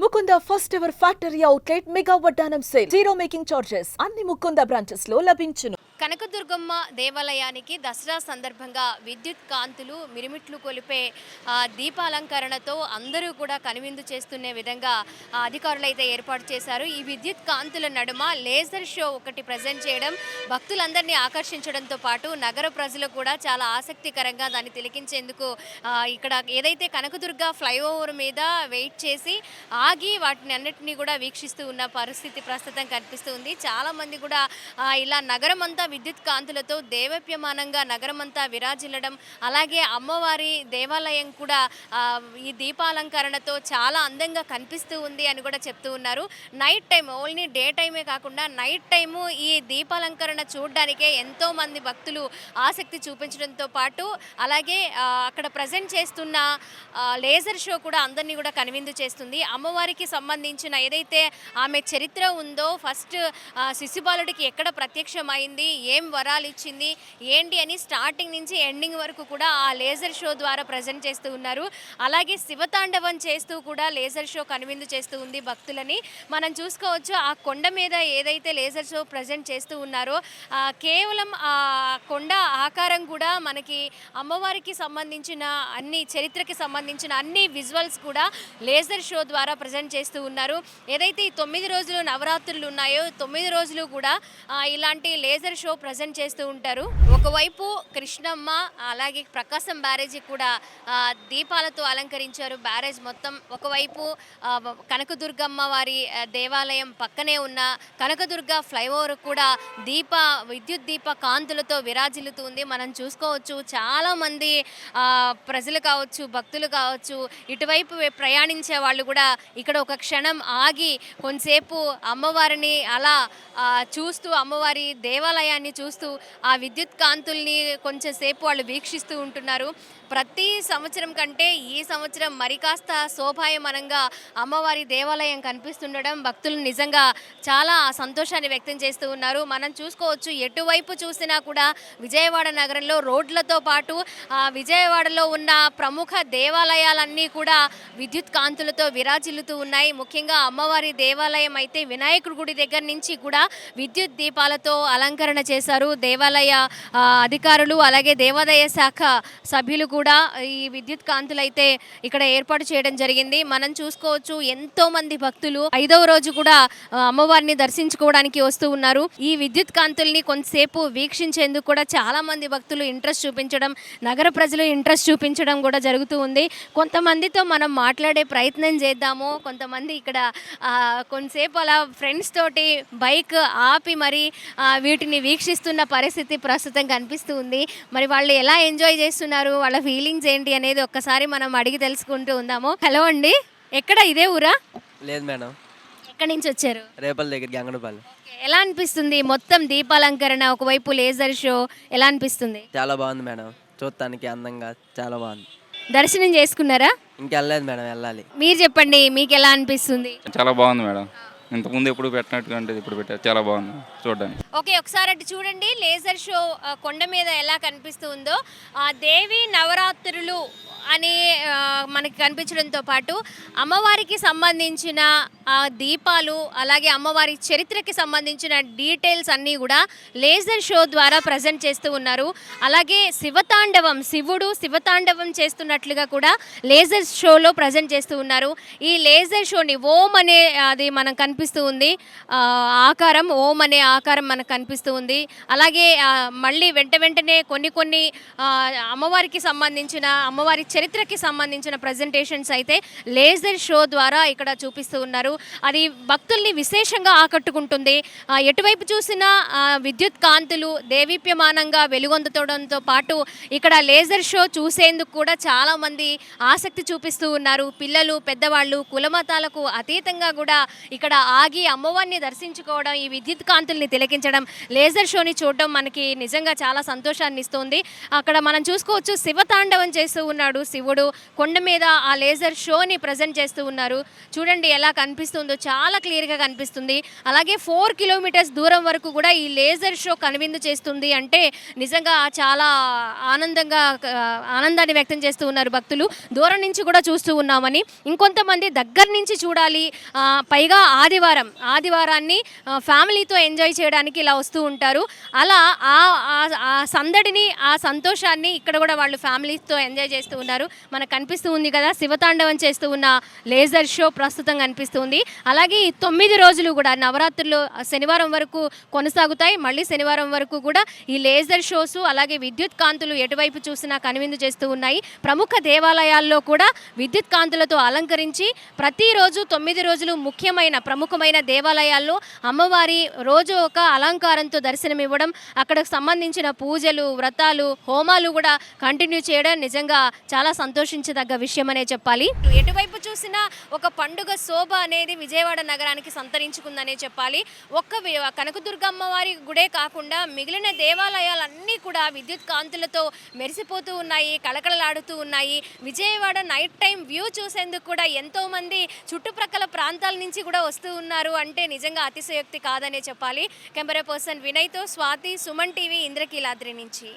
Mukunda first ever factory outlet mega వడ్డానం sale. Zero making charges అన్ని Mukunda branches లో లభించును. కనకదుర్గమ్మ దేవాలయానికి దసరా సందర్భంగా విద్యుత్ కాంతులు మిరుమిట్లు కొలిపే దీపాలంకరణతో అందరూ కూడా కనువిందు చేస్తున్న విధంగా అధికారులు అయితే ఏర్పాటు చేశారు. ఈ విద్యుత్ కాంతుల నడుమ లేజర్ షో ఒకటి ప్రజెంట్ చేయడం భక్తులందరినీ ఆకర్షించడంతో పాటు నగర ప్రజలు కూడా చాలా ఆసక్తికరంగా దాన్ని తిలకించేందుకు ఇక్కడ ఏదైతే కనకదుర్గ ఫ్లైఓవర్ మీద వెయిట్ చేసి ఆగి వాటిని అన్నిటినీ కూడా వీక్షిస్తూ ఉన్న పరిస్థితి ప్రస్తుతం కనిపిస్తుంది. చాలామంది కూడా ఇలా నగరం అంతా విద్యుత్ కాంతులతో దేవప్యమానంగా నగరమంతా విరాజిల్లడం, అలాగే అమ్మవారి దేవాలయం కూడా ఈ దీపాలంకరణతో చాలా అందంగా కనిపిస్తూ ఉంది అని కూడా చెప్తూ ఉన్నారు. నైట్ టైం, ఓన్లీ డే టైమే కాకుండా నైట్ టైము ఈ దీపాలంకరణ చూడడానికే ఎంతోమంది భక్తులు ఆసక్తి చూపించడంతో పాటు అలాగే అక్కడ ప్రజెంట్ చేస్తున్న లేజర్ షో కూడా అందరినీ కూడా కనువిందు చేస్తుంది. అమ్మవారికి సంబంధించిన ఏదైతే ఆమె చరిత్ర ఉందో, ఫస్ట్ శిశుబాలుడికి ఎక్కడ ప్రత్యక్షమైంది, ఏం వరాలు ఇచ్చింది, ఏంటి అని స్టార్టింగ్ నుంచి ఎండింగ్ వరకు కూడా ఆ లేజర్ షో ద్వారా ప్రజెంట్ చేస్తూ ఉన్నారు. అలాగే శివతాండవం చేస్తూ కూడా లేజర్ షో కనువిందు చేస్తూ ఉంది భక్తులని. మనం చూసుకోవచ్చు ఆ కొండ మీద ఏదైతే లేజర్ షో ప్రజెంట్ చేస్తూ ఉన్నారో కేవలం ఆ కొండ ఆకారం కూడా మనకి అమ్మవారికి సంబంధించిన అన్ని చరిత్రకి సంబంధించిన అన్ని విజువల్స్ కూడా లేజర్ షో ద్వారా ప్రజెంట్ చేస్తూ ఉన్నారు. ఏదైతే ఈ 9 రోజులు నవరాత్రులు ఉన్నాయో 9 రోజులు కూడా ఇలాంటి లేజర్ షో ప్రజెంట్ చేస్తూ ఉంటారు. ఒకవైపు కృష్ణమ్మ అలాగే ప్రకాశం బ్యారేజీ కూడా దీపాలతో అలంకరించారు. బ్యారేజ్ మొత్తం ఒకవైపు కనకదుర్గమ్మ వారి దేవాలయం పక్కనే ఉన్న కనకదుర్గ ఫ్లైఓవర్ కూడా విద్యుత్ దీప కాంతులతో విరాజిల్లుతుంది. మనం చూసుకోవచ్చు చాలామంది ప్రజలు కావచ్చు, భక్తులు కావచ్చు, ఇటువైపు ప్రయాణించే వాళ్ళు కూడా ఇక్కడ ఒక క్షణం ఆగి కొంతసేపు అమ్మవారిని అలా చూస్తూ, అమ్మవారి దేవాలయాన్ని చూస్తూ ఆ విద్యుత్ కాంతుల్ని కొంచెం సేపు వాళ్ళు వీక్షిస్తూ ఉంటున్నారు. ప్రతి సంవత్సరం కంటే ఈ సంవత్సరం మరి కాస్త శోభాయమానంగా అమ్మవారి దేవాలయం కనిపిస్తుండడం భక్తులు నిజంగా చాలా సంతోషాన్ని వ్యక్తం చేస్తూ ఉన్నారు. మనం చూసుకోవచ్చు ఎటువైపు చూసినా కూడా విజయవాడ నగరంలో రోడ్లతో పాటు విజయవాడలో ఉన్న ప్రముఖ దేవాలయాలన్నీ కూడా విద్యుత్ కాంతులతో విరాజిల్లుతూ ఉన్నాయి. ముఖ్యంగా అమ్మవారి దేవాలయం అయితే వినాయకుడి గుడి దగ్గర నుంచి కూడా విద్యుత్ దీపాలతో అలంకరణ చేశారు. దేవాలయ అధికారులు అలాగే దేవాదాయ శాఖ సభ్యులు కూడా ఈ విద్యుత్ కాంతులు అయితే ఇక్కడ ఏర్పాటు చేయడం జరిగింది. మనం చూసుకోవచ్చు ఎంతో మంది భక్తులు 5వ రోజు కూడా అమ్మవారిని దర్శించుకోవడానికి వస్తూ ఉన్నారు. ఈ విద్యుత్ కాంతుల్ని కొంతసేపు వీక్షించేందుకు కూడా చాలా మంది భక్తులు ఇంట్రెస్ట్ చూపించడం, నగర ప్రజలు ఇంట్రెస్ట్ చూపించడం కూడా జరుగుతూ ఉంది. కొంతమందితో మనం మాట్లాడే ప్రయత్నం చేద్దాము. కొంతమంది ఇక్కడ కొంతసేపు అలా ఫ్రెండ్స్ తోటి బైక్ ఆపి మరి వీటిని వీక్షిస్తున్న పరిస్థితి ప్రస్తుతం కనిపిస్తూ ఉంది. మరి వాళ్ళు ఎలా ఎంజాయ్ చేస్తున్నారు, వాళ్ళ ఫీలింగ్స్ ఏంటి అనేది ఒక్కసారి మనం అడిగి తెలుసుకుంటూ ఉందాము. హలో అండి, ఎక్కడ ఇదే ఊరా? లేదు మేడం. ఎక్కడి నుంచి వచ్చారు? రేపల్ దగ్గర గంగనపల్లి. ఎలా అనిపిస్తుంది మొత్తం దీపాలంకరణ, ఒకవైపు లేజర్ షో, ఎలా అనిపిస్తుంది? చాలా బాగుంది మేడం, చూడటానికి అందంగా చాలా బాగుంది. దర్శనం చేసుకున్నారా? ఇంకెళ్ళలేదు మేడం, వెళ్ళాలి. మీరు చెప్పండి, మీకు ఎలా అనిపిస్తుంది? చాలా బాగుంది మేడం, ఇంతకుముందు ఎప్పుడు పెట్టినట్టుగా అంటే ఇప్పుడు పెట్టారు, చాలా బాగుంది చూడడానికి. ఓకే, ఒకసారి అటు చూడండి లేజర్ షో కొండ మీద ఎలా కనిపిస్తుందో. దేవి నవరాత్రులు అని మనకి కనిపించడంతో పాటు అమ్మవారికి సంబంధించిన దీపాలు అలాగే అమ్మవారి చరిత్రకి సంబంధించిన డీటెయిల్స్ అన్నీ కూడా లేజర్ షో ద్వారా ప్రజెంట్ చేస్తూ ఉన్నారు. అలాగే శివుడు శివతాండవం చేస్తున్నట్లుగా కూడా లేజర్ షోలో ప్రజెంట్ చేస్తూ ఉన్నారు. ఈ లేజర్ షోని ఓం అనే అది మనకు కనిపిస్తూ ఉంది, ఆకారం ఓం అనే ఆకారం మనకు కనిపిస్తూ ఉంది. అలాగే మళ్ళీ వెంటనే కొన్ని అమ్మవారికి సంబంధించిన అమ్మవారి చరిత్రకి సంబంధించిన ప్రజెంటేషన్స్ అయితే లేజర్ షో ద్వారా ఇక్కడ చూపిస్తూ ఉన్నారు. అది భక్తుల్ని విశేషంగా ఆకట్టుకుంటుంది. ఎటువైపు చూసినా విద్యుత్ కాంతులు దేవీప్యమానంగా వెలుగొందుతడంతో పాటు ఇక్కడ లేజర్ షో చూసేందుకు కూడా చాలామంది ఆసక్తి చూపిస్తూ ఉన్నారు. పిల్లలు, పెద్దవాళ్ళు, కులమతాలకు అతీతంగా కూడా ఇక్కడ ఆగి అమ్మవారిని దర్శించుకోవడం, ఈ విద్యుత్ కాంతుల్ని తిలకించడం తిరగడం, లేజర్ షోని చూడడం మనకి నిజంగా చాలా సంతోషాన్ని ఇస్తుంది. అక్కడ మనం చూసుకోవచ్చు శివతాండవం చేస్తూ ఉన్నాడు శివుడు. కొండ మీద ఆ లేజర్ షోని ప్రజెంట్ చేస్తూ ఉన్నారు. చూడండి ఎలా కనిపిస్తుందో, చాలా క్లియర్గా కనిపిస్తుంది. అలాగే 4 కిలోమీటర్స్ దూరం వరకు కూడా ఈ లేజర్ షో కనువిందు చేస్తుంది అంటే నిజంగా చాలా ఆనందాన్ని వ్యక్తం చేస్తూ ఉన్నారు భక్తులు. దూరం నుంచి కూడా చూస్తూ ఉన్నామని, ఇంకొంతమంది దగ్గర నుంచి చూడాలి, పైగా ఆదివారాన్ని ఫ్యామిలీతో ఎంజాయ్ చేయడానికి ఇలా వస్తూ ఉంటారు. అలా ఆ సందడిని, ఆ సంతోషాన్ని ఇక్కడ కూడా వాళ్ళు ఫ్యామిలీతో ఎంజాయ్ చేస్తూ ఉన్నారు. మనకు కనిపిస్తూ ఉంది కదా శివతాండవం చేస్తూ ఉన్న లేజర్ షో ప్రస్తుతం కనిపిస్తుంది. అలాగే ఈ 9 రోజులు కూడా నవరాత్రులు శనివారం వరకు కొనసాగుతాయి. మళ్ళీ శనివారం వరకు కూడా ఈ లేజర్ షోస్, అలాగే విద్యుత్ కాంతులు ఎటువైపు చూసినా కనువిందు చేస్తూ ఉన్నాయి. ప్రముఖ దేవాలయాల్లో కూడా విద్యుత్ కాంతులతో అలంకరించి ప్రతిరోజు 9 రోజులు ప్రముఖమైన దేవాలయాల్లో అమ్మవారి రోజు ఒక అలంకారంతో దర్శనమివ్వడం, అక్కడికి సంబంధించిన పూజలు, వ్రతాలు, హోమాలు కూడా కంటిన్యూ చేయడం నిజంగా చాలా సంతోషించదగ్గ విషయం అనే చెప్పాలి. ఎటువైపు చూసినా ఒక పండుగ శోభ అనేది విజయవాడ నగరానికి సంతరించుకుందనే చెప్పాలి. ఒక్క కనకదుర్గమ్మ వారి గుడే కాకుండా మిగిలిన దేవాలయాలన్నీ కూడా విద్యుత్ కాంతులతో మెరిసిపోతూ ఉన్నాయి, కళకళలాడుతూ ఉన్నాయి. విజయవాడ నైట్ టైం వ్యూ చూసేందుకు కూడా ఎంతోమంది చుట్టుప్రక్కల ప్రాంతాల నుంచి కూడా వస్తూ ఉన్నారు అంటే నిజంగా అతిశయోక్తి కాదనే చెప్పాలి. కెమెరా పర్సన్ వినయ్తో స్వాతి, సుమన్ టీవీ, ఇంద్రకీలాద్రి నుంచి.